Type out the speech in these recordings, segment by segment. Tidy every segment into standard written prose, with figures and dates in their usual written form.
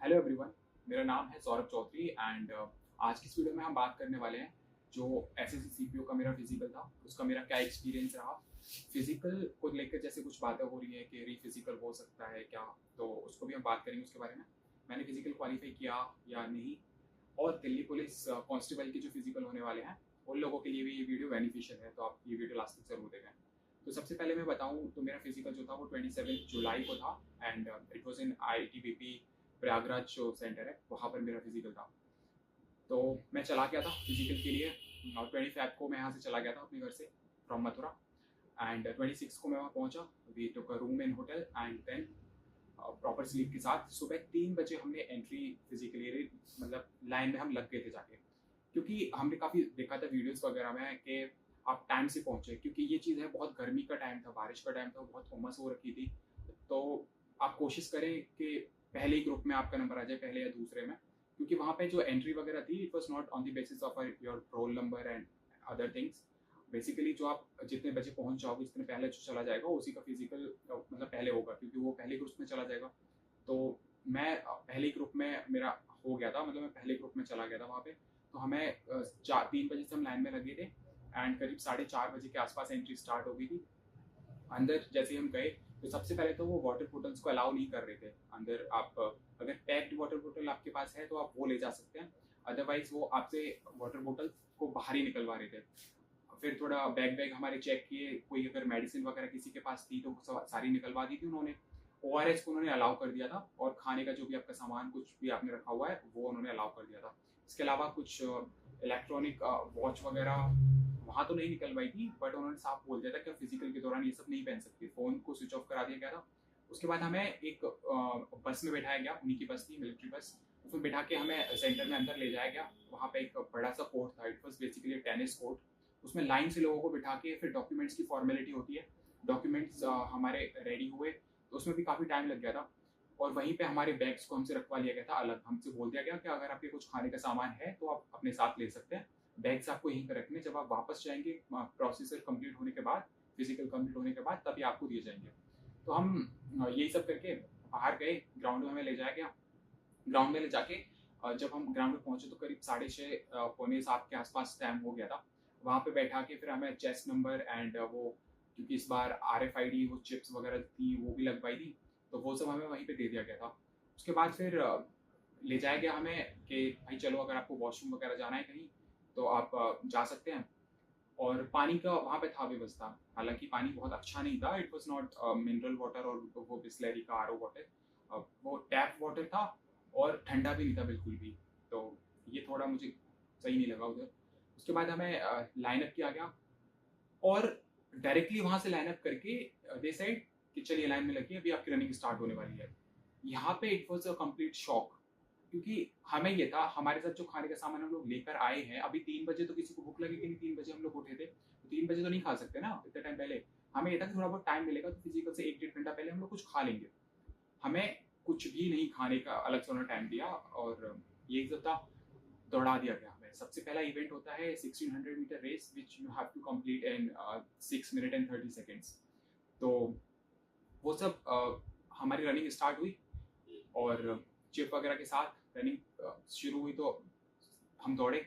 Hello everyone. मेरा नाम है सौरभ चौधरी एंड आज की इस वीडियो में हम बात करने वाले हैं जो एसएससी सीपीओ का मेरा फिजिकल था उसका मेरा क्या एक्सपीरियंस रहा। फिजिकल को लेकर जैसे कुछ बातें हो रही है कि री फिजिकल हो सकता है क्या, तो उसको भी हम बात करेंगे उसके बारे में। मैंने फिजिकल क्वालिफाई किया या नहीं, और दिल्ली पुलिस कांस्टेबल के जो फिजिकल होने वाले हैं उन लोगों के लिए भी ये वीडियो बेनिफिशियल है, तो आप ये वीडियो लास्ट तक जरूर देखें। तो सबसे पहले मैं बताऊं तो मेरा फिजिकल जो था वो 27 जुलाई को था and it was in ITBP Prayagraj जो सेंटर है वहाँ पर मेरा फिजिकल था। तो मैं चला गया था फिजिकल के लिए और 25 को मैं यहाँ से चला गया था अपने घर से फ्रॉम मथुरा एंड 26 को मैं वहाँ पहुँचा। We took a room in hotel and then proper sleep के साथ सुबह 3 बजे हमने एंट्री फिजिकली मतलब लाइन में हम लग गए थे जाके, क्योंकि हमने काफ़ी देखा था वीडियोस वगैरह में कि आप टाइम से पहुंचे, क्योंकि ये चीज़ है बहुत गर्मी का टाइम था, बारिश का टाइम था, बहुत उमस हो रखी थी। तो आप कोशिश करें कि पहले ही ग्रुप में आपका नंबर आ जाए, पहले या दूसरे में, क्योंकि वहाँ पे जो एंट्री वगैरह थी it was not on the basis of your roll number and other things. Basically जो आप जितने बजे पहुंच जाओगे, जितने पहले जो चला जाएगा उसी का फिजिकल मतलब पहले होगा, क्योंकि वो पहले ग्रुप में चला जाएगा। तो मैं पहले ग्रुप में मेरा हो गया था, मतलब मैं पहले ग्रुप में चला गया था वहाँ पे। तो हमें 3 बजे से हम लाइन में लगे थे एंड करीब 4:30 बजे के आसपास एंट्री स्टार्ट हो गई थी। अंदर जैसे हम गए तो सबसे पहले तो वो वाटर बोटल्स को अलाउ नहीं कर रहे थे अंदर। आप अगर पैक्ड वाटर बोतल आपके पास है तो आप वो ले जा सकते हैं, अदरवाइज वो आपसे वाटर बोतल को बाहर ही निकलवा रहे थे। फिर थोड़ा बैग हमारे चेक किए, कोई अगर मेडिसिन वगैरह किसी के पास थी तो सारी निकलवा दी थी उन्होंने। ओआरएस को उन्होंने अलाउ कर दिया था और खाने का जो भी आपका सामान कुछ भी आपने रखा हुआ है वो उन्होंने अलाउ कर दिया था। इसके अलावा कुछ इलेक्ट्रॉनिक वॉच वगैरह वहाँ तो नहीं निकलवाई थी, बट उन्होंने साफ बोल दिया था कि फिजिकल के दौरान ये सब नहीं पहन सकते। फोन को स्विच ऑफ करा दिया गया था। उसके बाद हमें एक बस में बैठाया गया, उन्हीं की बस थी, मिलिट्री बस। उसमें बैठा के हमें सेंटर में अंदर ले जाया गया। वहाँ पे एक बड़ा सा कोर्ट था, it was basically tennis court. उसमें लाइन से लोगों को बिठा के फिर डॉक्यूमेंट्स की फॉर्मेलिटी होती है। डॉक्यूमेंट्स हमारे रेडी हुए तो उसमें भी काफ़ी टाइम लग गया था। और वहीं पे हमारे बैग्स को हमसे रखवा लिया गया था अलग। हमसे बोल दिया गया कि अगर आपके कुछ खाने का सामान है तो आप अपने साथ ले सकते हैं, बैग्स आपको यहीं पर रखने, जब आप वापस जाएंगे प्रोसीजर कंप्लीट होने के बाद, फिजिकल कंप्लीट होने के बाद तभी आपको दिए जाएंगे। तो हम यही सब करके बाहर गए, ग्राउंड में हमें ले जाया गया। ग्राउंड में ले जाके जब हम ग्राउंड में पहुंचे तो करीब 6:30 पौने 7 के आसपास टाइम हो गया था। वहाँ पे बैठा के फिर हमें चेस्ट नंबर एंड वो, क्योंकि इस बार RFID वो चिप्स वगैरह थी वो भी लगवाई थी, तो वो सब हमें वहीं पे दे दिया गया था। उसके बाद फिर ले जाया गया हमें कि भाई चलो अगर आपको वॉशरूम वगैरह जाना है कहीं तो आप जा सकते हैं। और पानी का वहाँ पे था व्यवस्था, हालांकि पानी बहुत अच्छा नहीं था, it was not mineral water और वो बिस्लरी का RO वाटर, वो टैप वाटर था और ठंडा भी नहीं था बिल्कुल भी। तो ये थोड़ा मुझे सही नहीं लगा उधर। उसके बाद हमें लाइनअप किया गया और डायरेक्टली वहां से लाइनअप करके दे सेड कि चलिए लाइन में लगिए, अभी आपकी रनिंग स्टार्ट होने वाली है। यहाँ पे it was a complete shock, क्योंकि हमें ये था हमारे साथ जो खाने का सामान हम लोग लेकर आए हैं, अभी 3 बजे तो किसी को भूख लगेगी नहीं, 3 बजे हम लोग उठे थे तो 3 बजे तो नहीं खा सकते ना इतने टाइम पहले। हमें ये था कि थोड़ा बहुत टाइम मिलेगा तो फिजिकल से 1-1.5 घंटा पहले हम लोग कुछ खा लेंगे। हमें कुछ भी नहीं खाने का अलग से उन्होंने टाइम दिया और ये जो था दौड़ा दिया गया हमें। सबसे पहला इवेंट होता है 1600 metre race which you have to complete in 6 minute and 30 seconds. तो वो सब हमारी रनिंग स्टार्ट हुई और चिप वगैरह के साथ रनिंग शुरू हुई तो हम दौड़े।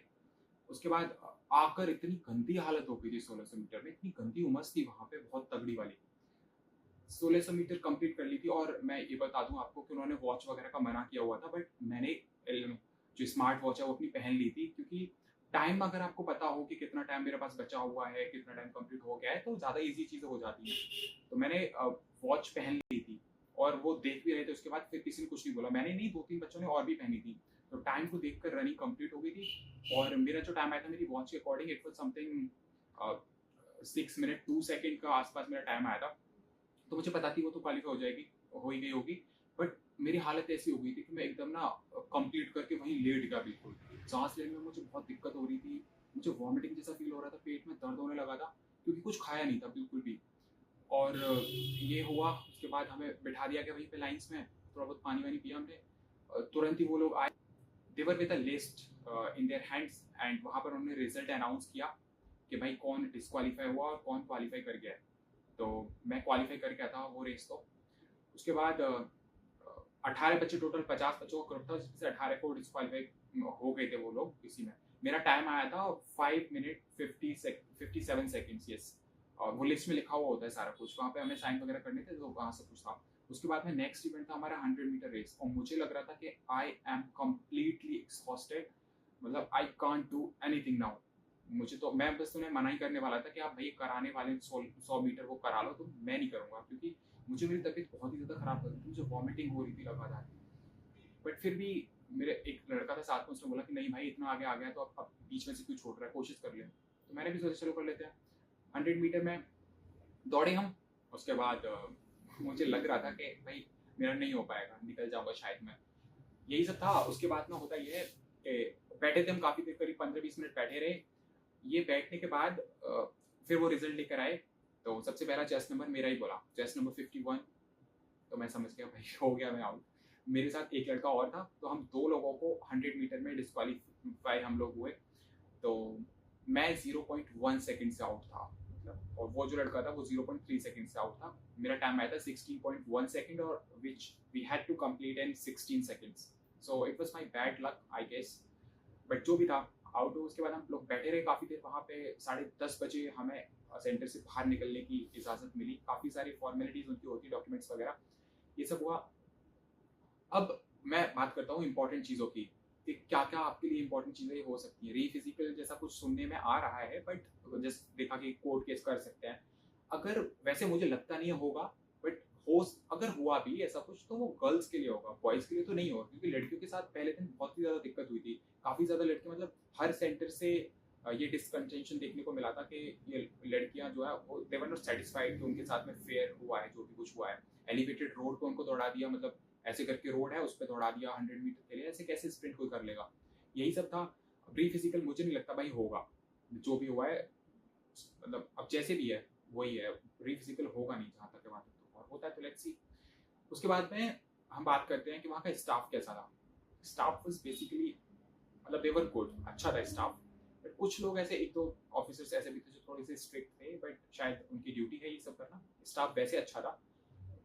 उसके बाद आकर इतनी गंदी हालत हो गई थी 1600 मीटर में, इतनी गंदी उमस थी वहां पे बहुत तगड़ी वाली। 1600 मीटर कंप्लीट कर ली थी और मैं ये बता दूं आपको कि उन्होंने वॉच वगैरह का मना किया हुआ था, बट मैंने जो स्मार्ट वॉच है वो अपनी पहन ली थी, क्योंकि टाइम अगर आपको पता हो कि कितना टाइम मेरे पास बचा हुआ है, कितना टाइम कंप्लीट हो गया है, तो ज़्यादा इजी चीज़ें हो जाती हैं। तो मैंने वॉच पहन ली थी और वो देख भी रहे थे। उसके बाद फिर किसी ने कुछ नहीं बोला, मैंने नहीं, 2-3 बच्चों ने और भी पहनी थी। तो टाइम को देखकर रनिंग कंप्लीट हो गई थी और मेरा जो टाइम आया था मेरी वॉच के according it was something 6 minute 2 second का आसपास मेरा टाइम आया था। तो मुझे पता थी वो तो क्वालिफाई हो जाएगी, हो ही गई होगी। बट मेरी हालत ऐसी हो गई थी कि मैं एकदम ना कंप्लीट करके वहीं लेट गया बिल्कुल। सांस लेने में मुझे बहुत दिक्कत हो रही थी, मुझे वॉमिटिंग जैसा फील हो रहा था, पेट में दर्द होने लगा था, क्योंकि कुछ खाया नहीं था बिल्कुल भी। और ये हुआ। उसके बाद हमें बिठा दिया गया वहीं पे लाइन्स में, थोड़ा बहुत पानी वानी पिया हमने। तुरंत ही वो लोग आए, they were with a list in their hands and वहाँ पर उन्होंने रिजल्ट अनाउंस किया कि भाई कौन डिस्क्वालीफाई हुआ और कौन क्वालिफाई कर गया है। तो मैं क्वालिफाई करके आया था वो रेस। तो उसके बाद 18 बच्चे टोटल, 50 बच्चों का ग्रुप था, जिसमें से 18 को डिस्क्वालीफाई हो गए थे वो लोग इसी में। मेरा टाइम आया था 5 मिनट 57 सेकेंड्स, यस। और वो लिस्ट में लिखा हुआ होता है सारा कुछ, वहाँ पे हमें साइन वगैरह करने थे, तो वहाँ सब कुछ था। उसके बाद में नेक्स्ट इवेंट था हमारा 100 मीटर रेस, और मुझे लग रहा था कि आई एम कम्प्लीटली एक्सहॉस्टेड, मतलब I can't do anything now. मुझे तो, मैं बस उन्हें मना ही करने वाला था कि आप भाई कराने वाले 100 मीटर वो करा लो, तो मैं नहीं करूँगा, क्योंकि मुझे मेरी तबीयत बहुत ही ज़्यादा खराब लग रही थी, मुझे वॉमिटिंग हो रही थी लगातार। बट फिर भी मेरे एक लड़का था साथ में, उसने बोला कि नहीं भाई इतना आगे आ गया तो अब बीच में से क्यों छोड़ रहा है, कोशिश कर ले। तो मैंने भी सोचा चलो कर लेते हैं। 100 मीटर में दौड़े हम। उसके बाद मुझे लग रहा था कि भाई मेरा नहीं हो पाएगा, निकल जाऊंगा शायद मैं, यही सब था। उसके बाद में होता ये है कि बैठे थे हम काफ़ी देर, करीब 15-20 मिनट बैठे रहे। ये बैठने के बाद फिर वो रिजल्ट लेकर आए, तो सबसे पहला चेस्ट नंबर मेरा ही बोला, चेस्ट नंबर 51। तो मैं समझ गया भाई हो गया, मैं आउट। मेरे साथ एक लड़का और था, तो हम 2 लोगों को 100 मीटर में डिस्क्वालीफाई हम लोग हुए। तो मैं 0.1 सेकंड से आउट था, मतलब, और वो जो लड़का था वो 0.3 सेकंड से आउट था। मेरा टाइम आया था 16.1 सेकंड, और which we had to complete in 16 seconds. So it was my bad luck I guess, but जो भी था, आउट। उसके बाद हम लोग बैठे रहे काफ़ी देर वहाँ पे। 10:30 बजे हमें सेंटर से बाहर निकलने की इजाज़त मिली। काफ़ी सारी फॉर्मेलिटीज़ उनकी होती, डॉक्यूमेंट्स वगैरह, ये सब हुआ। अब मैं बात करता हूँ इंपॉर्टेंट चीज़ों की, कि क्या क्या आपके लिए इंपॉर्टेंट चीज़ें हो सकती हैं। री फिजिकल जैसा कुछ सुनने में आ रहा है, बट जस्ट देखा कि कोर्ट केस कर सकते हैं। अगर, वैसे मुझे लगता नहीं है होगा, बट हो, अगर हुआ भी ऐसा कुछ तो वो गर्ल्स के लिए होगा, बॉयज़ के लिए तो नहीं होगा, क्योंकि लड़कियों के साथ पहले दिन बहुत ही ज़्यादा दिक्कत हुई थी। काफ़ी ज़्यादा लड़कियाँ, मतलब हर सेंटर से ये डिसकंटेंशन देखने को मिला था कि ये लड़कियाँ जो है वो दे वर नॉट सेटिस्फाइड कि उनके साथ में फेयर हुआ है जो भी कुछ हुआ है। एलिवेटेड रोड पे उनको दौड़ा दिया, मतलब ऐसे करके रोड है उस पर दौड़ा दिया 100 मीटर के लिए, ऐसे कैसे स्प्रिंट कोई कर लेगा। यही सब था। प्री फिजिकल मुझे नहीं लगता भाई होगा, जो भी हुआ है, मतलब अब जैसे भी है वही है, प्री फिजिकल होगा नहीं जहाँ तक है वहाँ तक, तो और होता है तो लेट्स सी। उसके बाद में हम बात करते हैं कि वहाँ का स्टाफ कैसा था। स्टाफ वाज बेसिकली, मतलब दे वर गुड, अच्छा था स्टाफ। बट कुछ लोग ऐसे, एक दो ऑफिसर्स ऐसे भी थे जो थोड़े से स्ट्रिक्ट थे, बट शायद उनकी ड्यूटी है ये सब करना। स्टाफ वैसे अच्छा था,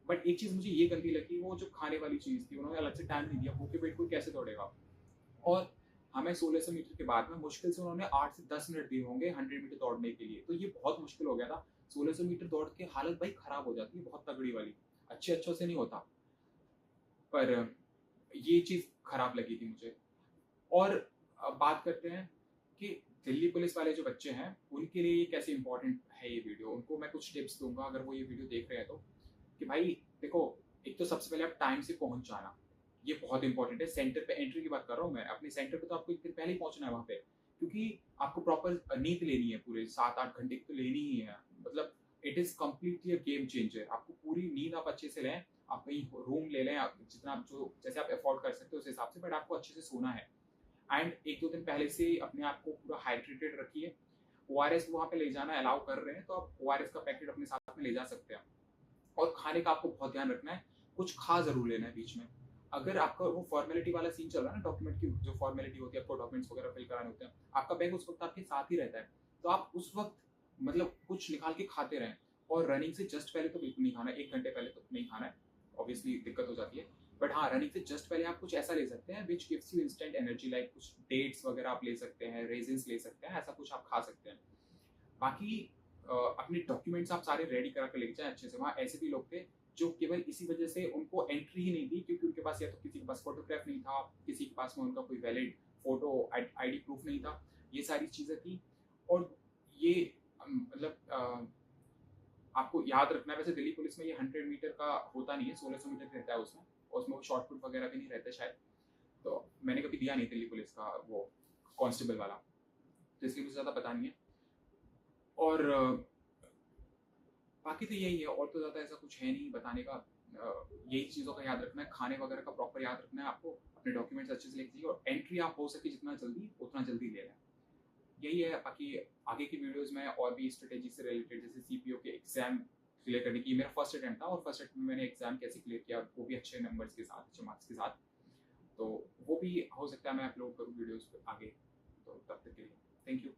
बट एक चीज़ मुझे ये गंदी लगी, वो जो खाने वाली चीज़ थी, उन्होंने अलग से टाइम नहीं दिया। भूखे पेट कोई कैसे दौड़ेगा। और हमें 1600 मीटर के बाद में मुश्किल से उन्होंने 8 से 10 मिनट दिए होंगे 100 मीटर दौड़ने के लिए, तो ये बहुत मुश्किल हो गया था। 1600 मीटर दौड़ के हालत भाई खराब हो जाती है, बहुत तगड़ी वाली, अच्छे अच्छों से नहीं होता। पर ये चीज़ खराब लगी थी मुझे। और अब बात करते हैं कि दिल्ली पुलिस वाले जो बच्चे हैं उनके लिए ये कैसे इंपॉर्टेंट है ये वीडियो। उनको मैं कुछ टिप्स दूंगा अगर वो ये वीडियो देख रहे हैं तो, कि भाई देखो, एक तो सबसे पहले आप टाइम से पहुंच जाना, ये बहुत इंपॉर्टेंट है। सेंटर पे एंट्री की बात कर रहा हूँ मैं, अपने सेंटर पे तो आपको एक दिन पहले ही पहुंचना है वहाँ पे, क्योंकि आपको प्रॉपर नींद लेनी है, पूरे 7-8 घंटे की तो लेनी ही है। मतलब it is completely a game changer. आपको पूरी नींद आप अच्छे से लें, आप कहीं रूम ले लें, आप जितना आप जो जैसे आप अफोर्ड कर सकते हो उस हिसाब से, बट आपको अच्छे से सोना है। एंड 1-2 दिन पहले से अपने आप को पूरा हाइड्रेटेड रखिए। ओआरएस वहाँ पे ले जाना अलाउ कर रहे हैं, तो आप ओआरएस का पैकेट अपने साथ में ले जा सकते हैं। और खाने का आपको बहुत ध्यान रखना है, कुछ खा जरूर लेना है बीच में। अगर आपका वो फॉर्मेलिटी वाला सीन चल रहा है ना, डॉक्यूमेंट की जो फॉर्मेलिटी होती है, आपको डॉक्यूमेंट्स वगैरह फिल कराने होते हैं, आपका बैग उस वक्त आपके साथ ही रहता है, तो आप उस वक्त मतलब कुछ निकाल के खाते रहें। और रनिंग से जस्ट पहले तो बिल्कुल नहीं खाना है, 1 घंटे पहले तो नहीं खाना है, ऑब्वियसली दिक्कत हो जाती है। बट हाँ, रनिंग से जस्ट पहले आप कुछ ऐसा ले सकते हैं which gives you instant energy, like कुछ डेट्स वगैरह आप ले सकते हैं, रेजिन्स ले सकते हैं, ऐसा कुछ आप खा सकते हैं। बाकी अपने डॉक्यूमेंट्स आप सारे रेडी करा कर लेके जाएं अच्छे से। वहाँ ऐसे भी लोग थे जो केवल इसी वजह से उनको एंट्री ही नहीं दी, क्योंकि उनके पास या तो किसी के पास फोटोग्राफ नहीं था, किसी के पास में उनका कोई वैलिड फोटो आईडी प्रूफ नहीं था, ये सारी चीज़ें थी। और ये मतलब आपको याद रखना है, वैसे दिल्ली पुलिस में ये 100 मीटर का होता नहीं है, 1600 मीटर रहता है उसमें, और उसमें वो शॉर्ट पुट वगैरह भी नहीं रहता शायद। तो मैंने कभी दिया नहीं दिल्ली पुलिस का वो कांस्टेबल वाला, तो इसलिए मुझे ज़्यादा पता नहीं है। और बाकी तो यही है, और तो ज़्यादा ऐसा कुछ है नहीं बताने का। यही चीज़ों का याद रखना है, खाने वगैरह का प्रॉपर याद रखना है आपको, अपने डॉक्यूमेंट्स अच्छे से लेके जाइए, और एंट्री आप हो सके जितना जल्दी उतना जल्दी ले लें। यही है। बाकी आगे की वीडियोज़ में और भी स्ट्रेटेजी से रिलेटेड, जैसे सीपीओ के एग्जाम क्लियर करने की, मेरा फर्स्ट अटैम्प्ट था, और फर्स्ट अटैम्प्ट में मैंने एग्जाम कैसे क्लियर किया, वो भी अच्छे नंबर्स के साथ, अच्छे मार्क्स के साथ, तो वो भी हो सकता है मैं अपलोड करूँ वीडियोज़ आगे। तो तब तक के लिए थैंक यू।